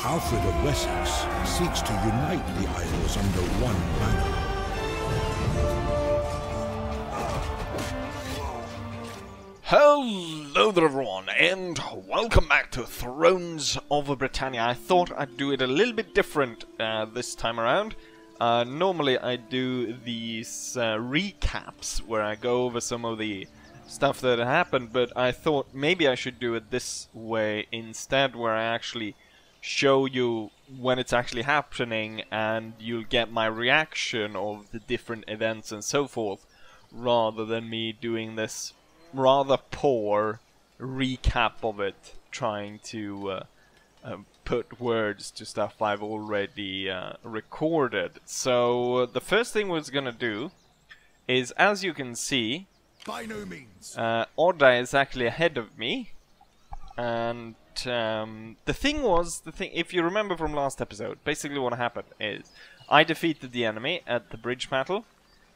Alfred of Wessex seeks to unite the Isles under one banner. Hello there everyone, and welcome back to Thrones of Britannia. I thought I'd do it a little bit different this time around. Normally I do these recaps where I go over some of the stuff that happened, but I thought maybe I should do it this way instead, where I actually show you when it's actually happening and you'll get my reaction of the different events and so forth, rather than me doing this rather poor recap of it, trying to put words to stuff I've already recorded. So the first thing we're gonna do is, as you can see, By no means. Orda is actually ahead of me, and the thing, if you remember from last episode, basically what happened is I defeated the enemy at the bridge battle.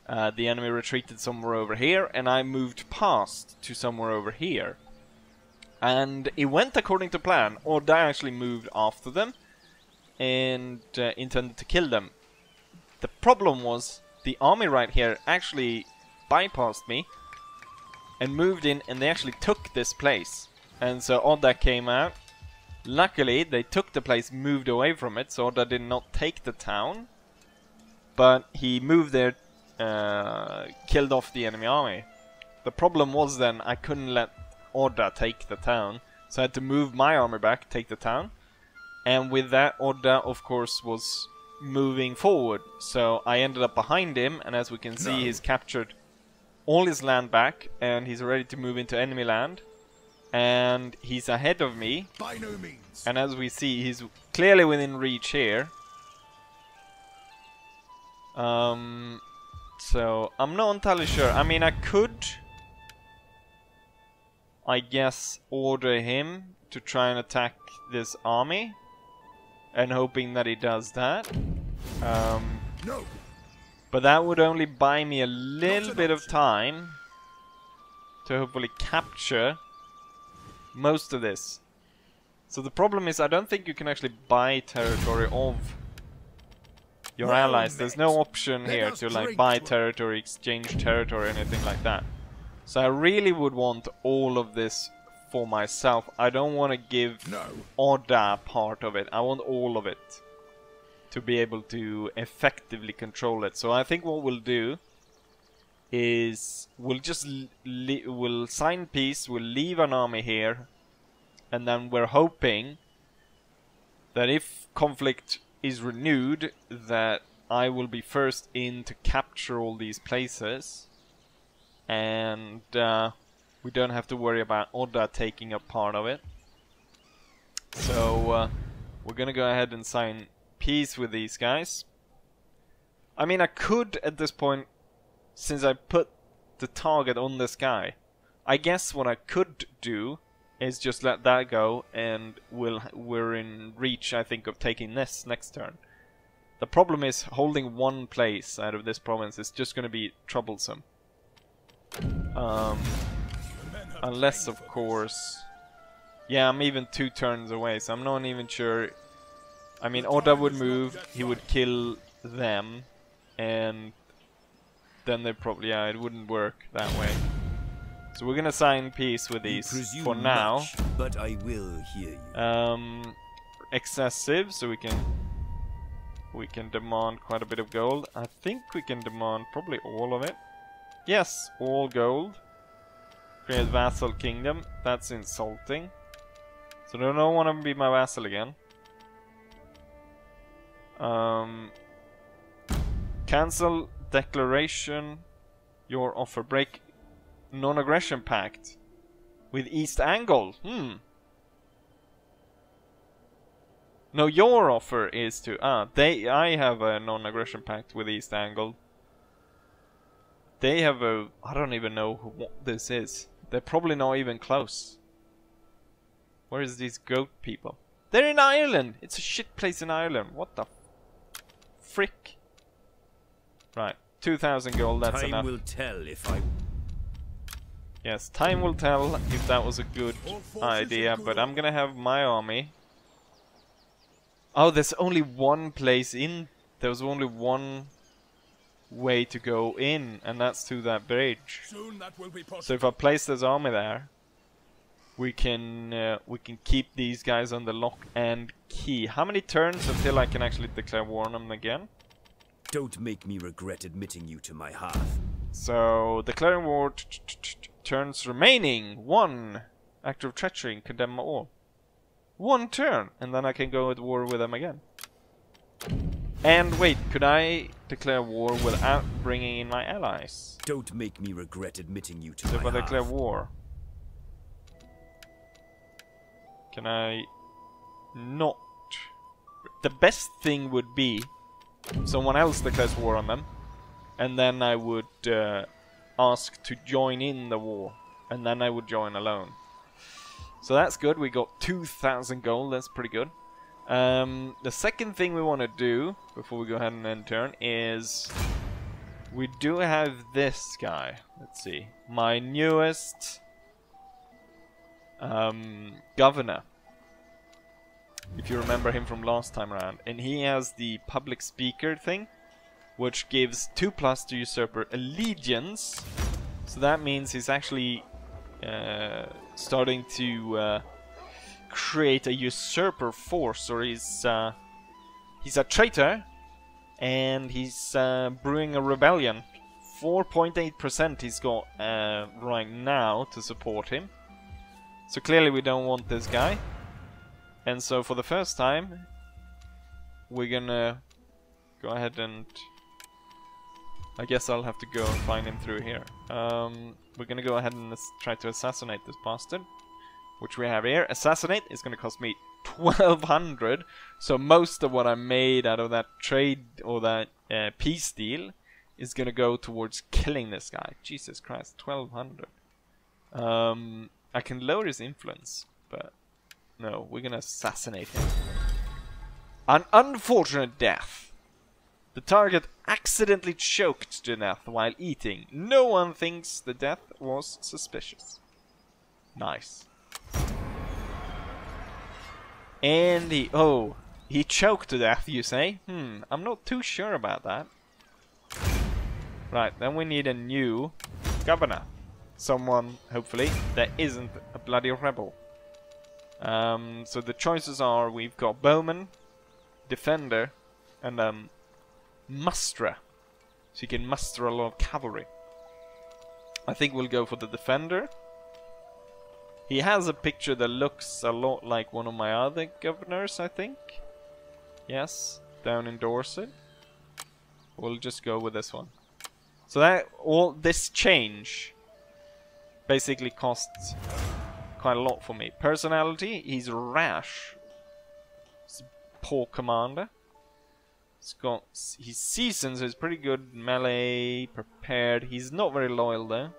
The enemy retreated somewhere over here, and I moved past to somewhere over here. And it went according to plan. Orda actually moved after them and intended to kill them. The problem was the army right here actually bypassed me and moved in, and they actually took this place. And so Orda came out. Luckily, they took the place, moved away from it, so Orda did not take the town. But he moved there, killed off the enemy army. The problem was then I couldn't let Orda take the town, so I had to move my army back, take the town. And with that, Orda of course was moving forward, so I ended up behind him, and as we can see, he's captured all his land back, and he's ready to move into enemy land. And he's ahead of me. By no means. And as we see, he's clearly within reach here. So I'm not entirely sure. I mean, I could, I guess, order him to try and attack this army, and hoping that he does that. No. But that would only buy me a little bit of time to hopefully capture most of this. So the problem is, I don't think you can actually buy territory of your allies. There's no option here to like buy territory, exchange territory, anything like that. So I really would want all of this for myself. I don't want to give Orda part of it. I want all of it to be able to effectively control it. So I think what we'll do is we'll just we'll sign peace, we'll leave an army here, and then we're hoping that if conflict is renewed, that I will be first in to capture all these places, and we don't have to worry about Orda taking a part of it. So we're gonna go ahead and sign peace with these guys. I mean, I could at this point, since I put the target on this guy, I guess what I could do is just let that go, and we're in reach, I think, of taking this next turn. The problem is holding one place out of this province is just going to be troublesome. Unless, of course... Yeah, I'm even 2 turns away, so I'm not even sure... I mean, Orda would move, he would kill them, and then they probably... Yeah, it wouldn't work that way. So we're gonna sign peace with these for now. Much, but I will hear you. Excessive, so we can demand quite a bit of gold. I think we can demand probably all of it. Yes, all gold. Create vassal kingdom. That's insulting. So they don't want to be my vassal again. Cancel declaration. Your offer. Break non-aggression pact with East Angle. No, your offer is to... I have a non-aggression pact with East Angle. They have a... I don't even know what this is. They're probably not even close. Where is these goat people? They're in Ireland! It's a shit place in Ireland. What the frick? Right. 2,000 gold, that's enough. Time will tell if I... Yes, time will tell if that was a good idea, but I'm gonna have my army Oh, there's only one place in. There's only one way to go in, and that's to that bridge. Soon that will be possible. So if I place this army there, we can keep these guys under lock and key. How many turns until I can actually declare war on them again? Don't make me regret admitting you to my hearth. So declaring war. Turns remaining. 1 act of treachery and condemn all. 1 turn, and then I can go at war with them again. And wait, could I declare war without bringing in my allies? Don't make me regret admitting you to So my if I hearth. declare war, can I not? The best thing would be someone else declares war on them, and then I would ask to join in the war, and then I would join alone. So that's good. We got 2,000 gold. That's pretty good. The second thing we want to do before we go ahead and end turn is we do have this guy. Let's see, my newest governor. If you remember him from last time around, and he has the public speaker thing, which gives 2+ to usurper allegiance. So that means he's actually starting to create a usurper force, or he's a traitor, and he's brewing a rebellion. 4.8% he's got right now to support him. So clearly we don't want this guy. And so for the first time, we're gonna go ahead and... I guess I'll have to go and find him through here. We're gonna go ahead and try to assassinate this bastard, which we have here. Assassinate is gonna cost me 1,200. So most of what I made out of that trade or that peace deal is gonna go towards killing this guy. Jesus Christ, 1,200. I can lower his influence, but no, we're gonna assassinate him. An unfortunate death. The target accidentally choked to death while eating. No one thinks the death was suspicious. Nice. And he choked to death, you say? I'm not too sure about that. Right, then we need a new governor. Someone, hopefully, that isn't a bloody rebel. So the choices are, we've got bowman, defender, and musterer. So you can muster a lot of cavalry. I think we'll go for the defender. He has a picture that looks a lot like one of my other governors, I think. Yes, down in Dorset. We'll just go with this one. So that all this change basically costs quite a lot for me. Personality, he's rash. He's a poor commander. He's seasoned, so he's pretty good melee, prepared. He's not very loyal though.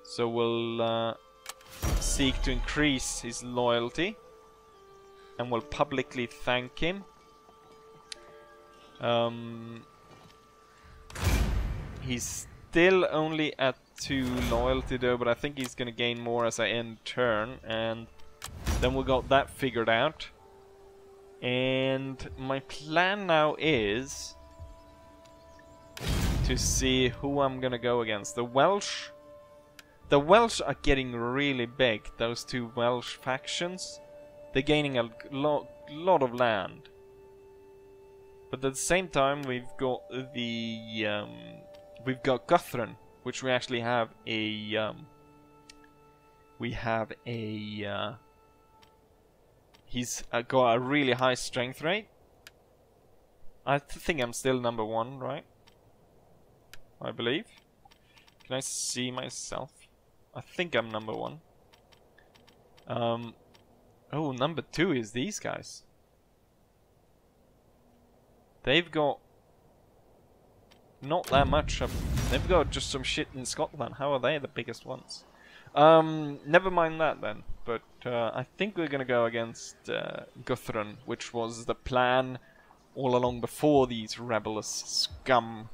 So we'll seek to increase his loyalty, and we'll publicly thank him. He's still only at 2 loyalty though, but I think he's gonna gain more as I end turn, and then we got that figured out. And my plan now is to see who I'm gonna go against. The Welsh are getting really big. Those 2 Welsh factions, they're gaining a lot of land. But at the same time, we've got Guthrum, which we actually have a he's got a really high strength rate. I think I'm still number 1, right? I believe. Can I see myself? I think I'm number 1. Oh, number 2 is these guys. They've got not that much. They've got just some shit in Scotland. How are they the biggest ones? Never mind that then. But I think we're gonna go against Guthrum, which was the plan all along before these rebellious scum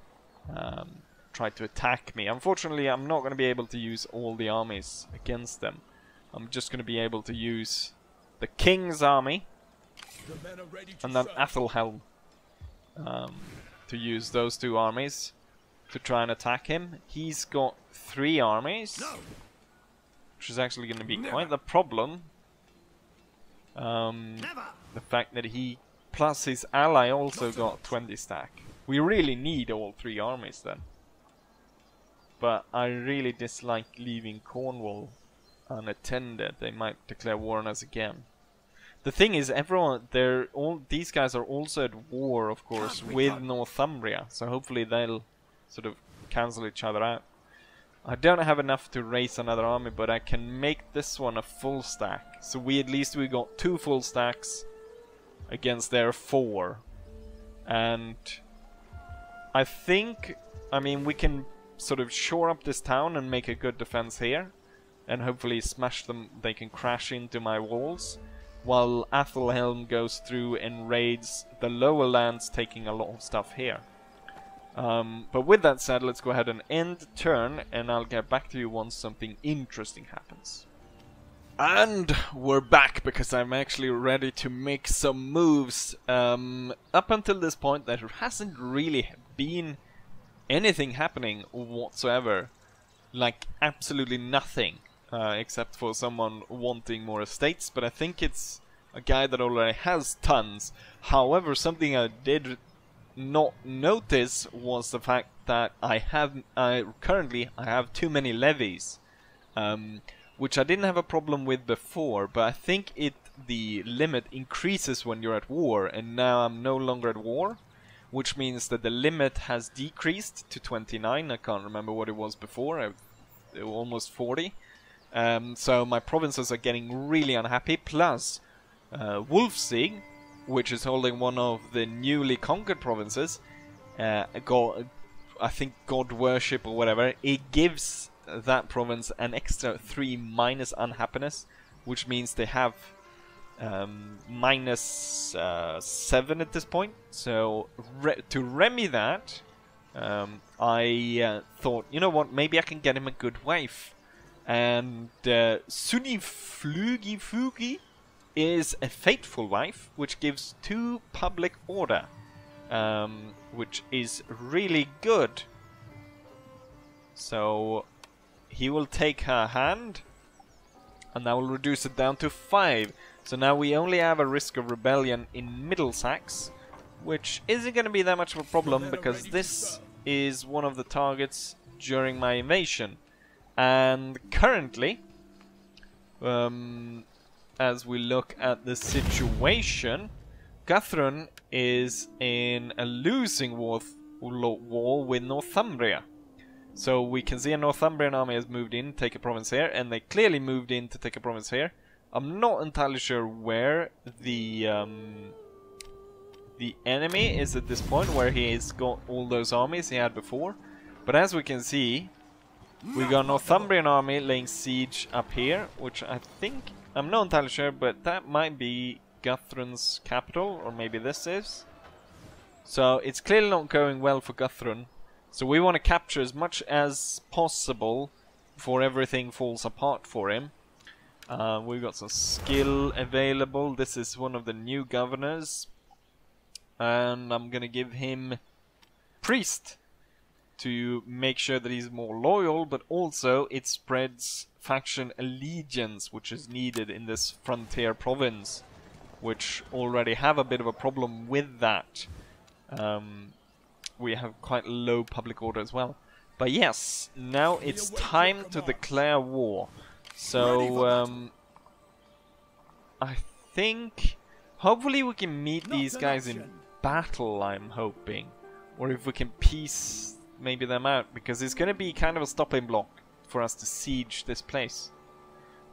tried to attack me. Unfortunately, I'm not gonna be able to use all the armies against them. I'm just gonna be able to use the King's army The men are ready to and then serve. Athelhelm to use those 2 armies to try and attack him. He's got 3 armies, No. which is actually going to be Never. quite the problem. Never. The fact that he, plus his ally, also got 20 stack. We really need all 3 armies then. But I really dislike leaving Cornwall unattended. They might declare war on us again. The thing is, these guys are also at war, of course, with Northumbria. So hopefully they'll sort of cancel each other out. I don't have enough to raise another army, but I can make this one a full stack. So we got 2 full stacks against their 4. And I think, I mean, we can sort of shore up this town and make a good defense here. And hopefully smash them, they can crash into my walls. While Athelhelm goes through and raids the lower lands, taking a lot of stuff here. But with that said, let's go ahead and end turn, and I'll get back to you once something interesting happens. And we're back, because I'm actually ready to make some moves. Up until this point, there hasn't really been anything happening whatsoever. Like, absolutely nothing. Except for someone wanting more estates, but I think it's a guy that already has tons. However, something I did not notice was the fact that currently I have too many levies, which I didn't have a problem with before, but I think the limit increases when you're at war, and now I'm no longer at war, which means that the limit has decreased to 29. I can't remember what it was before, almost 40. So my provinces are getting really unhappy, plus Wolfsig, which is holding one of the newly conquered provinces, I think God Worship or whatever, it gives that province an extra 3 minus unhappiness, which means they have minus 7 at this point. So to remedy that, I thought, you know what, maybe I can get him a good wife. And Sunni Flugi Fugi is a faithful wife, which gives 2 public order, which is really good. So he will take her hand, and that will reduce it down to 5. So now we only have a risk of rebellion in Middlesex, which isn't going to be that much of a problem, because this is one of the targets during my invasion. And currently, as we look at the situation, Guthrun is in a losing war with Northumbria. So we can see a Northumbrian army has moved in, take a province here, and they clearly moved in to take a province here. I'm not entirely sure where the enemy is at this point, where he has got all those armies he had before. But as we can see, we got a Northumbrian army laying siege up here, which I think, I'm not entirely sure, but that might be Guthrun's capital, or maybe this is. So it's clearly not going well for Guthrun. So we want to capture as much as possible before everything falls apart for him. We've got some skill available. This is one of the new governors. And I'm gonna give him Priest to make sure that he's more loyal, but also it spreads faction allegiance, which is needed in this frontier province, which already have a bit of a problem with that. We have quite low public order as well. But yes, now it's time to declare war. So I think hopefully we can meet these guys in battle, I'm hoping. Or if we can peace maybe them out, because it's going to be kind of a stopping block for us to siege this place.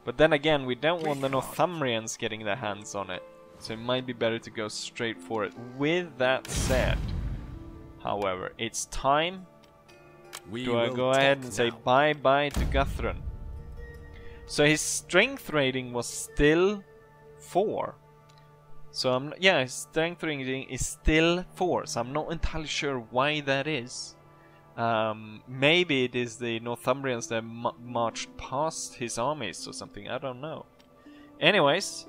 But then again, we don't want the Northumbrians getting their hands on it, so it might be better to go straight for it. With that said, however, it's time. Do I go ahead and say bye-bye to Guthrun? So his strength rating was still 4. So his strength rating is still 4, so I'm not entirely sure why that is. Maybe it is the Northumbrians that marched past his armies or something, I don't know. Anyways,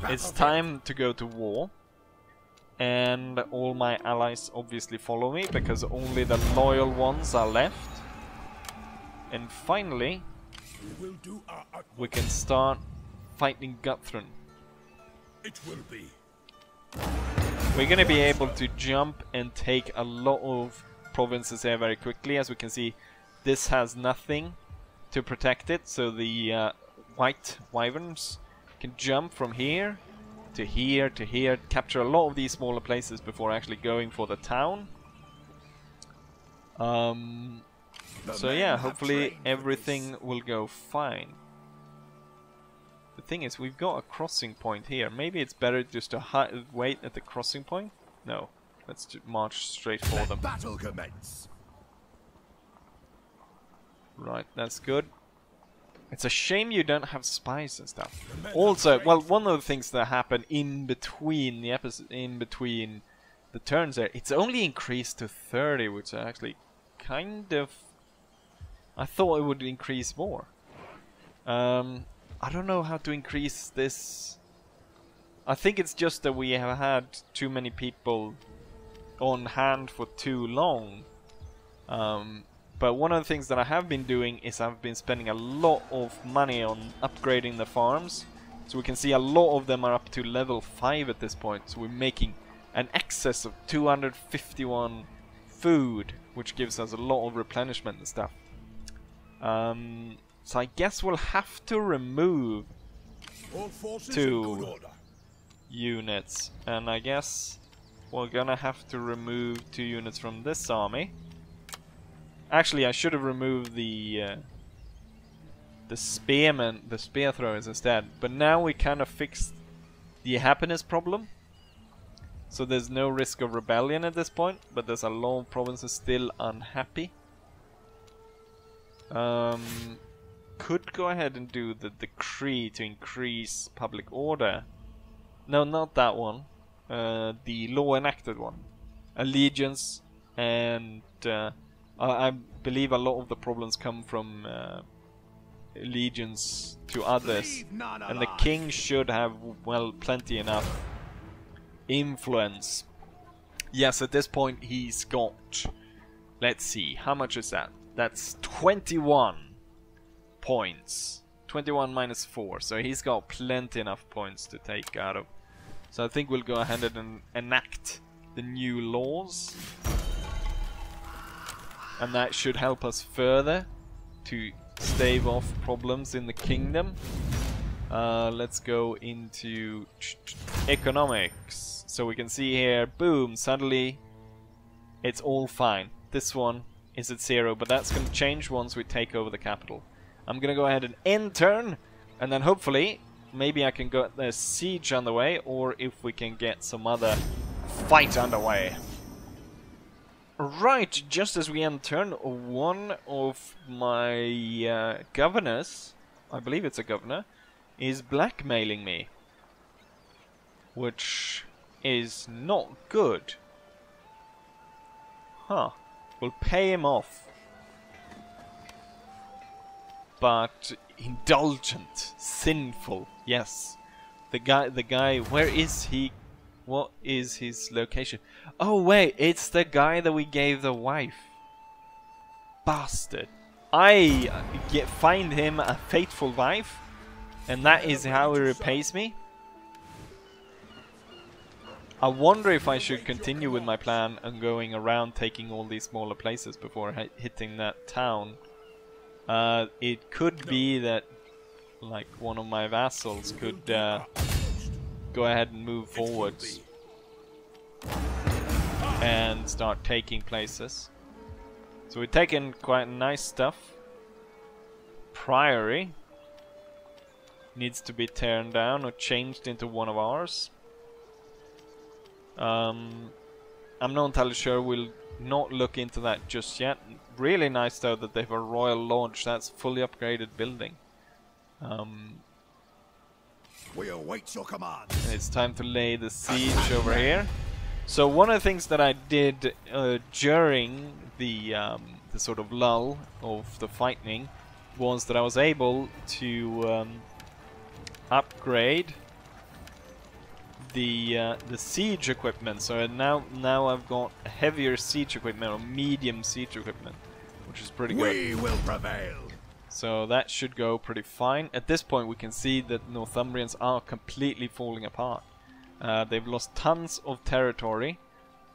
It's time to go to war. And all my allies obviously follow me, because only the loyal ones are left. And finally, we can start fighting Guthrum. It will be. We're gonna be able to jump and take a lot of provinces here very quickly. As we can see, this has nothing to protect it, so the white wyverns can jump from here to here to here, capture a lot of these smaller places before actually going for the town. So yeah, hopefully everything will go fine. The thing is, we've got a crossing point here. Maybe it's better just to wait at the crossing point? No, let's march straight for them. Battle commence. Right, that's good. It's a shame you don't have spies and stuff. Also, well, one of the things that happened in between the the turns there, it's only increased to 30, which I actually kind of... I thought it would increase more. I don't know how to increase this. I think it's just that we have had too many people on hand for too long. But one of the things that I have been doing is I've been spending a lot of money on upgrading the farms. So we can see a lot of them are up to level 5 at this point. So we're making an excess of 251 food, which gives us a lot of replenishment and stuff. So I guess we'll have to remove 2 units. And I guess we're gonna have to remove 2 units from this army. Actually, I should have removed the spearmen, the spear throwers instead. But now we kind of fixed the happiness problem. So there's no risk of rebellion at this point, but there's a lot of provinces still unhappy. Could go ahead and do the decree to increase public order. No, not that one. The law enacted one. Allegiance and... I believe a lot of the problems come from allegiance to others, and the king should have, well, plenty enough influence. Yes, at this point he's got, let's see, how much is that? That's 21 points. 21 minus 4, so he's got plenty enough points to take out of. So I think we'll go ahead and enact the new laws. And that should help us further to stave off problems in the kingdom. Let's go into economics. So we can see here, boom, suddenly it's all fine. This one is at 0, but that's going to change once we take over the capital. I'm going to go ahead and end turn, and then hopefully, maybe I can get the siege underway, or if we can get some other fight underway. Right, just as we end turn, one of my governors, I believe it's a governor, is blackmailing me. Which is not good. Huh. We'll pay him off. But indulgent, sinful, yes. The guy, where is he? What is his location? Oh wait, it's the guy that we gave the wife. Bastard. I find him a faithful wife, and that is how he repays me. I wonder if I should continue with my plan and going around taking all these smaller places before hitting that town. It could be that, like, one of my vassals could go ahead and move forwards and start taking places. So we've taken quite nice stuff. Priory needs to be torn down or changed into one of ours. I'm not entirely sure, we'll not look into that just yet. Really nice though that they have a royal lodge, that's fully upgraded building. We await your command. It's time to lay the siege over here. So one of the things that I did during the sort of lull of the fighting was that I was able to upgrade the siege equipment. So now I've got heavier siege equipment, or medium siege equipment, which is pretty good. We will prevail. So that should go pretty fine. At this point we can see that Northumbrians are completely falling apart. They've lost tons of territory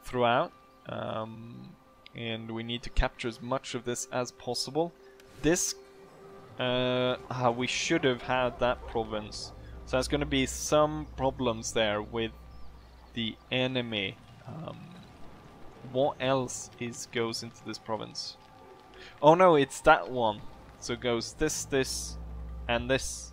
throughout, and we need to capture as much of this as possible. This, we should have had that province. So there's going to be some problems there with the enemy. What else goes into this province? Oh no, it's that one. So it goes this, and this.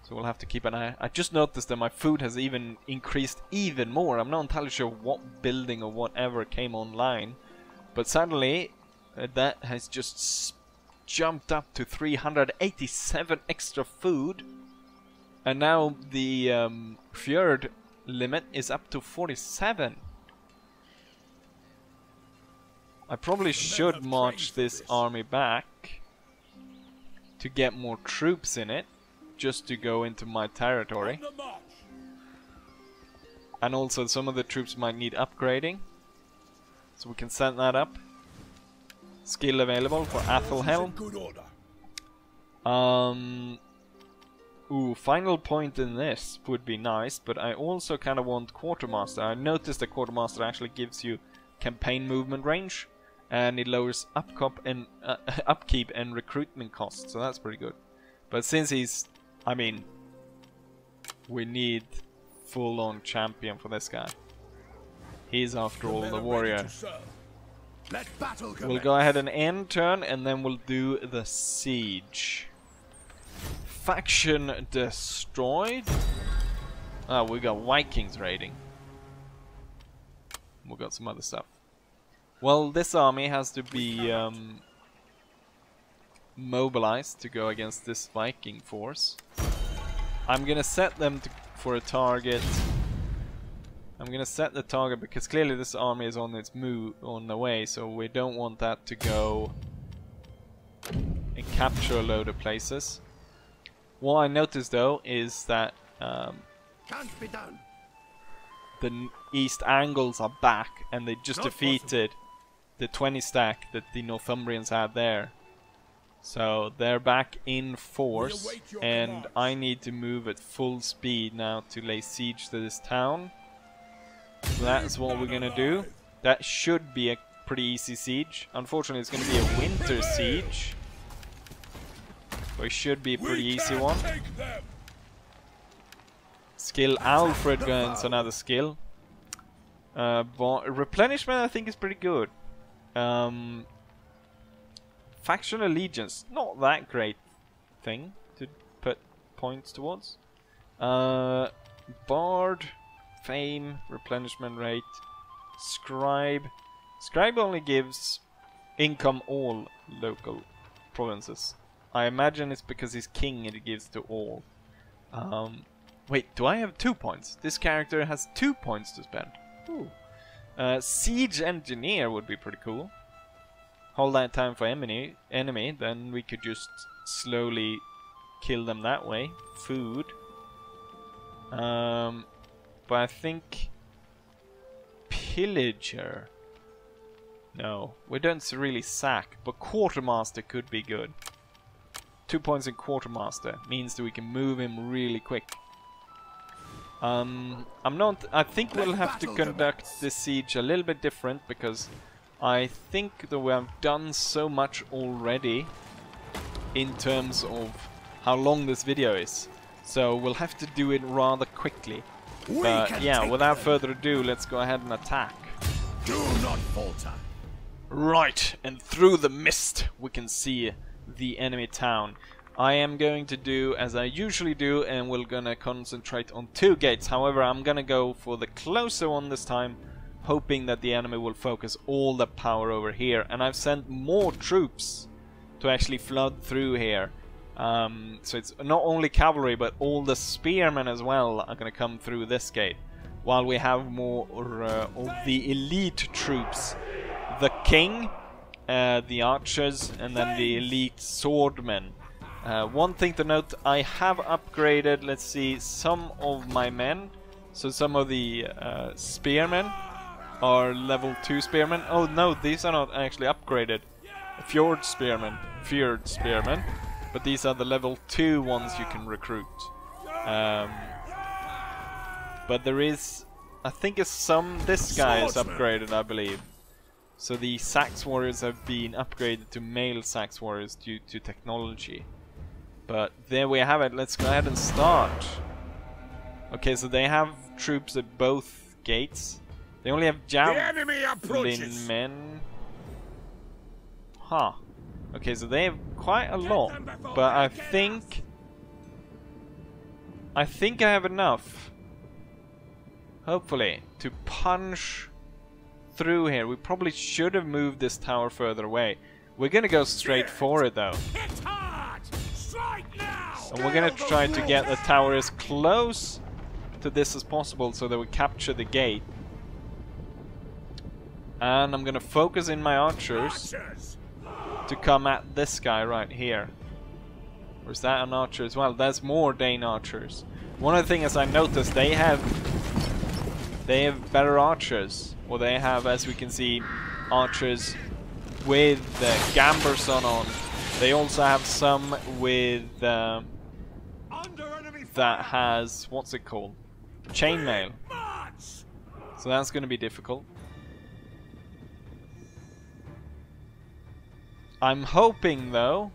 So we'll have to keep an eye. I just noticed that my food has even increased even more. I'm not entirely sure what building or whatever came online, but suddenly that has just jumped up to 387 extra food. And now the fjord limit is up to 47. I probably should march this army back to get more troops in it, just to go into my territory. And also some of the troops might need upgrading, so we can set that up. Skill available for Athelhelm. Ooh, final point in this would be nice, but I also kind of want Quartermaster. I noticed that Quartermaster actually gives you campaign movement range, and it lowers upkeep and recruitment costs, so that's pretty good. But since he's, I mean, we need full-on champion for this guy. He's after all the warrior. We'll go ahead and end turn, and then we'll do the siege. Faction destroyed. Ah, we got Vikings raiding. We got some other stuff. Well, this army has to be mobilized to go against this Viking force. I'm gonna set them for a target. I'm gonna set the target because clearly this army is on its move, on the way, so we don't want that to go and capture a load of places. What I noticed though is that Can't be done. the East Angles are back, and they just defeated the 20 stack that the Northumbrians had there. So they're back in force, and I need to move at full speed now to lay siege to this town. So that's what we're gonna do. That should be a pretty easy siege. Unfortunately, it's gonna be a winter siege, but it should be a pretty easy one. Skill Alfred gains another skill. But replenishment I think is pretty good. Faction allegiance, not that great thing to put points towards. Bard, fame, replenishment rate, scribe. Scribe only gives income all local provinces. I imagine it's because he's king and it gives to all. Wait, do I have 2 points? This character has 2 points to spend. Ooh. Siege engineer would be pretty cool. Hold that time for enemy, then we could just slowly kill them that way. Food. But I think pillager. No, we don't really sack, but quartermaster could be good. 2 points in quartermaster means that we can move him really quick. I think we'll have to conduct this siege a little bit different, because I think that we have done so much already in terms of how long this video is. So we'll have to do it rather quickly. But yeah, without further ado, let's go ahead and attack. Do not falter. Right, and through the mist we can see the enemy town. I am going to do as I usually do, and we're gonna concentrate on 2 gates. However, I'm gonna go for the closer one this time, hoping that the enemy will focus all the power over here. And I've sent more troops to actually flood through here. So it's not only cavalry, but all the spearmen as well are gonna come through this gate, while we have more of the elite troops. The king, the archers, and then the elite swordmen. One thing to note, I have upgraded, let's see, some of my men. So some of the spearmen are level 2 spearmen. Oh no, these are not actually upgraded. Fjord spearmen, but these are the level 2 ones you can recruit. But there is, I think this guy is upgraded, I believe. So the Sax warriors have been upgraded to male Sax warriors due to technology. But there we have it. Let's go ahead and start. Okay, so they have troops at both gates. They only have javelin men. Huh. Okay, so they have quite a lot. But I think I have enough, hopefully, to punch through here. We probably should have moved this tower further away. We're gonna go straight for it though. And we're gonna try to get the tower as close to this as possible so that we capture the gate. And I'm gonna focus in my archers to come at this guy right here. Or is that an archer as well? There's more Dane archers. One of the things I noticed, they have better archers. Or they have, as we can see, archers with Gamberson on. They also have some with that has, what's it called? Chainmail. So that's going to be difficult. I'm hoping though,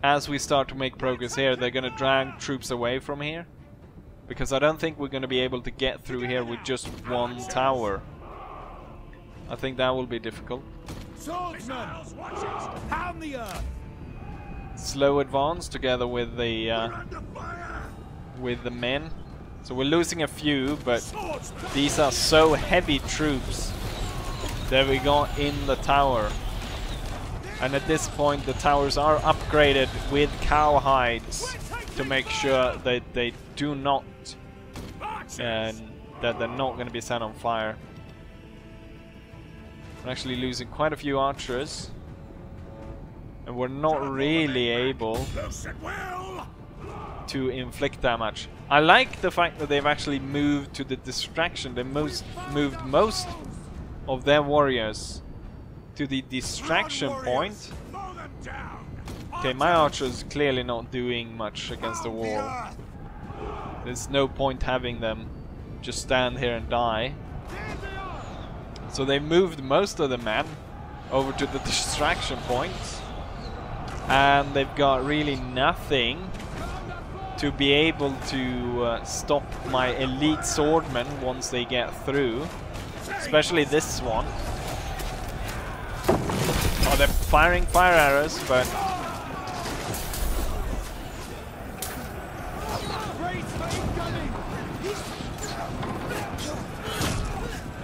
as we start to make progress here, they're going to drag troops away from here. Because I don't think we're going to be able to get through here with just one tower. I think that will be difficult. Swordsman, pound the earth. Slow advance together with the men. So we're losing a few, but these are so heavy troops that we got in the tower. And at this point the towers are upgraded with cowhides to make sure that they do not that they're not going to be set on fire. We're actually losing quite a few archers, and we're not really able to inflict damage. I like the fact that they've actually moved to the distraction. They moved most of their warriors to the distraction point. Okay, my archer's clearly not doing much against the wall. There's no point having them just stand here and die. So they moved most of the men over to the distraction point. And they've got really nothing to be able to stop my elite swordmen once they get through. Especially this one. Oh, they're firing fire arrows, but...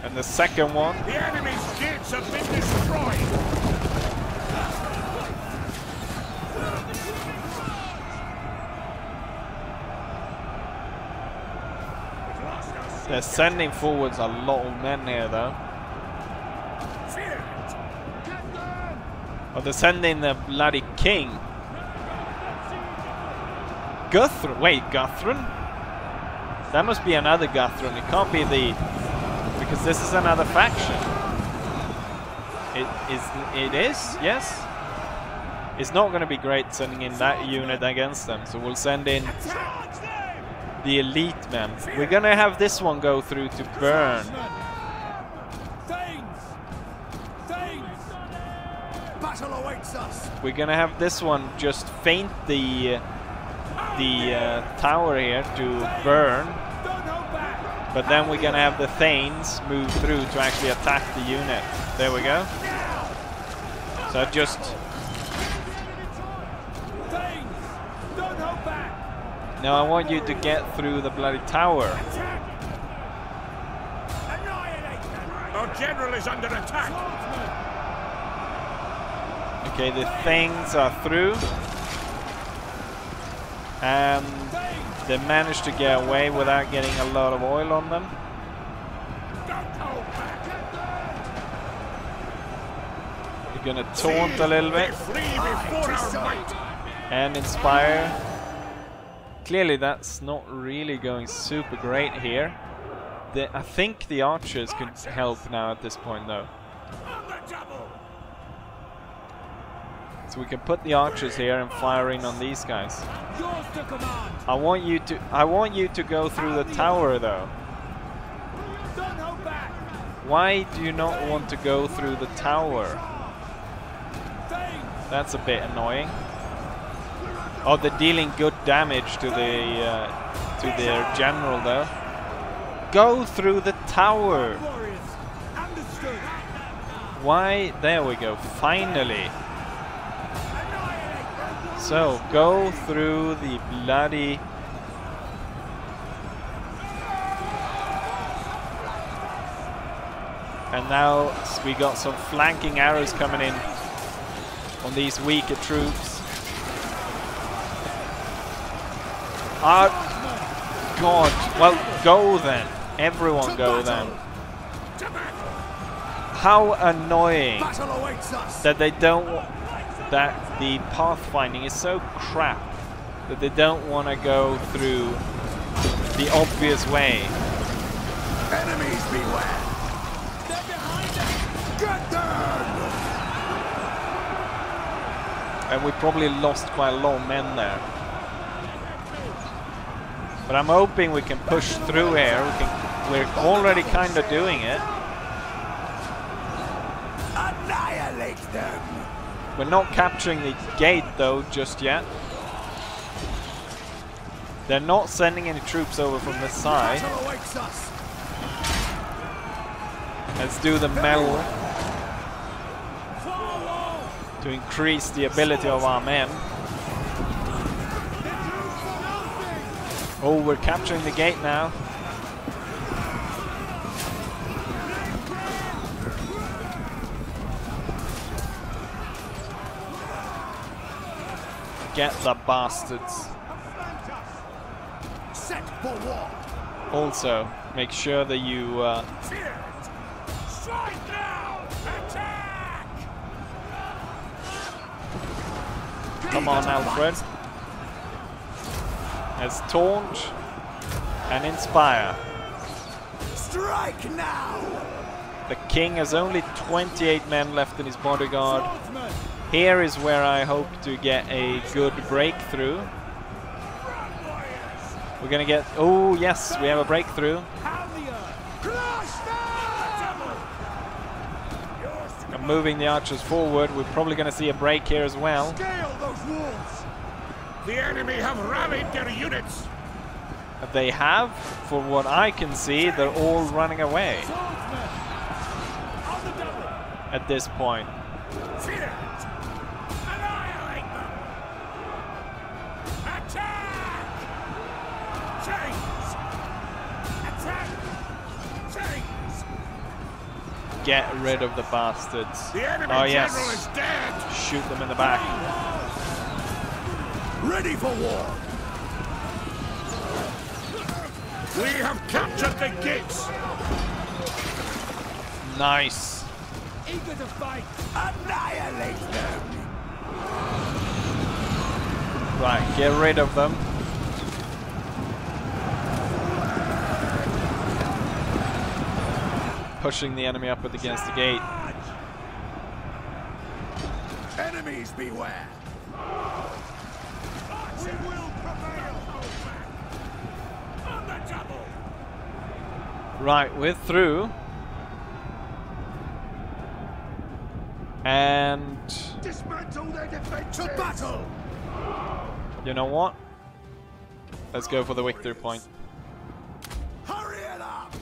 And the second one. The enemy's gates have been destroyed. They're sending forwards a lot of men here, though. Oh, they're sending the bloody king. Guthrum? Wait, Guthrum? That must be another Guthrum. It can't be the... Because this is another faction. It is? Yes? It's not going to be great sending in that unit against them. So we'll send in the elite men. We're going to have this one go through to burn. Battle awaits us. We're going to have this one just feint the tower here to burn. But then we're going to have the Thanes move through to actually attack the unit. There we go. So just... Now I want you to get through the bloody tower. Our general is under attack. Okay, the Thanes are through. And they managed to get away without getting a lot of oil on them. We're gonna taunt a little bit. And inspire. clearly that's not really going super great here. I think the archers could help now at this point though. So we can put the archers here and fire in on these guys. I want you to go through the tower though. Why do you not want to go through the tower? That's a bit annoying. Oh, they're dealing good damage to their general though. Go through the tower. Why? There we go. Finally. So go through the bloody. And now we got some flanking arrows coming in on these weaker troops. God. Well, go then. Everyone go then. How annoying that they don't. That the pathfinding is so crap that they don't want to go through the obvious way. Enemies beware! They're behind us! Get them! And we probably lost quite a lot of men there. But I'm hoping we can push through here. We're already kind of doing it. Annihilate them! We're not capturing the gate though just yet. They're not sending any troops over from this side. Let's do the metal to increase the ability of our men. Oh, we're capturing the gate now. Get the bastards. Set for war. Also, make sure that you Strike now! Attack! come on, Alfred. Let's taunt and inspire. Strike now! The king has only 28 men left in his bodyguard. Here is where I hope to get a good breakthrough. We're gonna get... Oh yes, we have a breakthrough. I'm moving the archers forward. We're probably gonna see a break here as well. Scale those walls! The enemy have rallied their units! They have, for what I can see, they're all running away at this point. Annihilate them! Attack! Chains! Attack! Chains! Get rid of the bastards. The enemy Oh yes, general is dead! shoot them in the back. Ready for war! We have captured the gates! Nice. Eager to fight! Annihilate them! Right, get rid of them. Pushing the enemy up against the gate. Enemies beware! We will prevail! On the double! Right, we're through. And Dismantle their defenses! To battle! you know what? Let's go for the victory point. Hurry it up!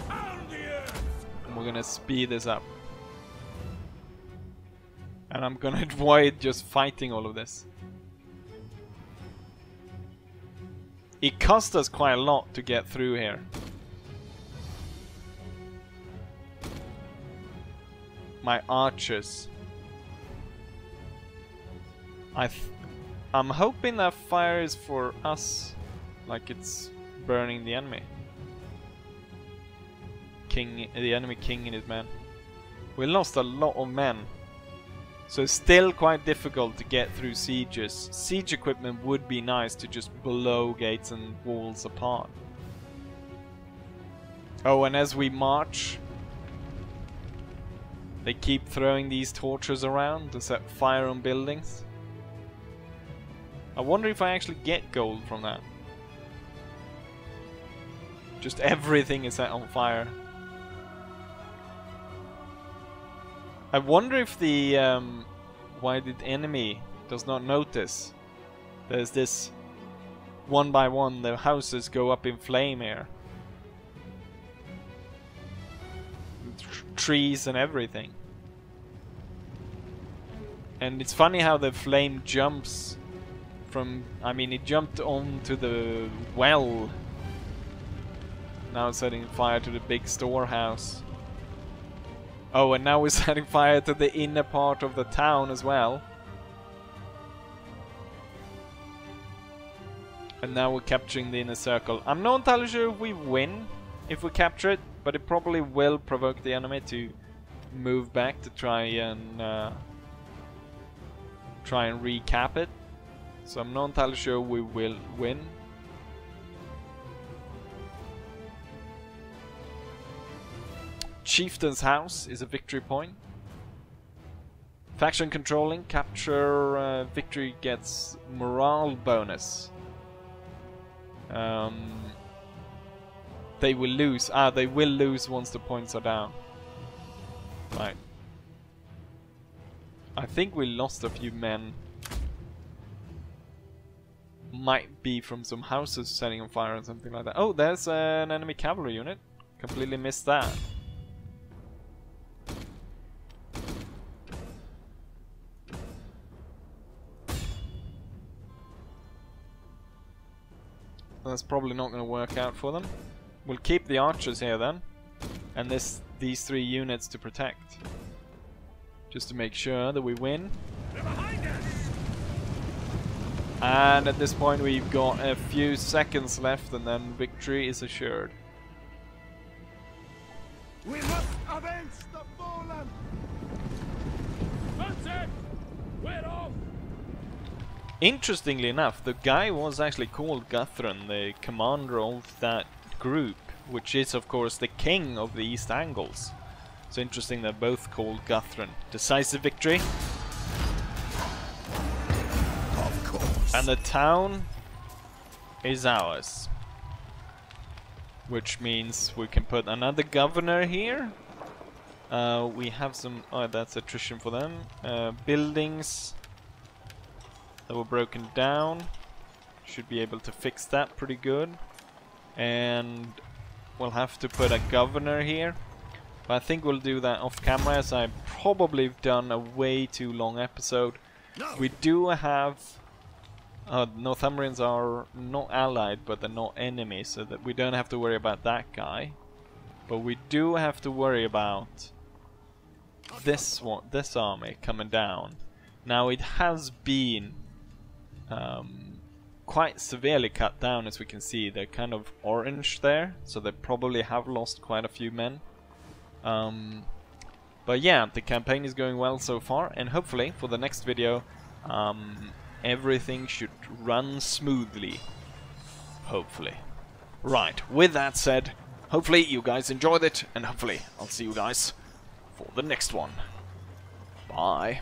Pound the earth! And we're gonna speed this up. And I'm gonna avoid just fighting all of this. It cost us quite a lot to get through here. My archers. I'm hoping that fire is for us, like it's burning the enemy. The enemy king and his men. We lost a lot of men. So it's still quite difficult to get through sieges. Siege equipment would be nice to just blow gates and walls apart. Oh, and as we march, they keep throwing these torches around to set fire on buildings. I wonder if I actually get gold from that. Just everything is set on fire. I wonder if the why the enemy does not notice there's this one by one the houses go up in flame here. Trees and everything. And it's funny how the flame jumps from, I mean, it jumped onto the well. Now it's setting fire to the big storehouse. Oh, and now we're setting fire to the inner part of the town as well. And now we're capturing the inner circle. I'm not entirely sure if we win if we capture it, but it probably will provoke the enemy to move back to try and recap it. So I'm not entirely sure we will win. Chieftain's house is a victory point. Faction controlling, capture victory gets morale bonus. They will lose. They will lose once the points are down. Right. I think we lost a few men. Might be from some houses setting on fire or something like that. Oh, there's an enemy cavalry unit. Completely missed that. That's probably not going to work out for them. We'll keep the archers here then, and these 3 units to protect, just to make sure that we win. And at this point we've got a few seconds left, and then victory is assured. We must avenge the fallen! That's it! We're off! Interestingly enough, the guy was actually called Guthrum, the commander of that group, which is of course the king of the East Angles. So interesting they're both called Guthrum. Decisive victory. Of course. And the town is ours. Which means we can put another governor here. We have some... oh, that's attrition for them. Buildings that were broken down. Should be able to fix that pretty good. And we'll have to put a governor here. But I think we'll do that off camera, as I've probably done a way too long episode. We do have... Northumbrians are not allied, but they're not enemies, so that we don't have to worry about that guy. But we do have to worry about this one, this army coming down. Now it has been quite severely cut down, as we can see. They're kind of orange there, so they probably have lost quite a few men. But yeah, the campaign is going well so far, and hopefully for the next video everything should run smoothly. Hopefully. Right, with that said, hopefully you guys enjoyed it, and hopefully I'll see you guys for the next one. Bye.